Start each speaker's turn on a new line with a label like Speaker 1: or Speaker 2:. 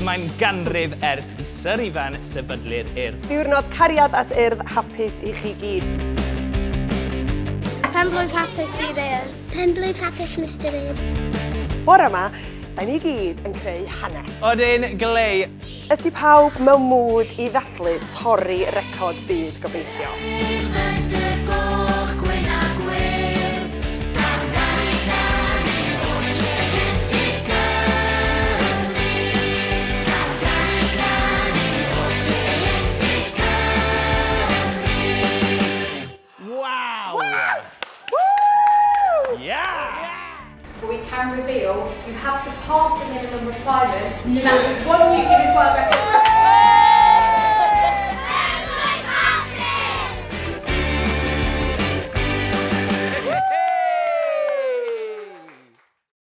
Speaker 1: mae'n ganrif ers i Syr Ifan sefydlu'r Urdd.
Speaker 2: Diwrnod cariad at Urdd hapus i chi gyd.
Speaker 3: Pen-blwydd hapus i'r Urdd. Pen-blwydd hapus Mr Urdd.
Speaker 2: Bore yma, da ni gyd yn creu hanes.
Speaker 1: Odyn glei.
Speaker 2: Ydy pawb mewn mwd i ddathlu torri record byd gobeithio?
Speaker 4: We can reveal you have surpassed the minimum requirement, so that's 1 week in his world record.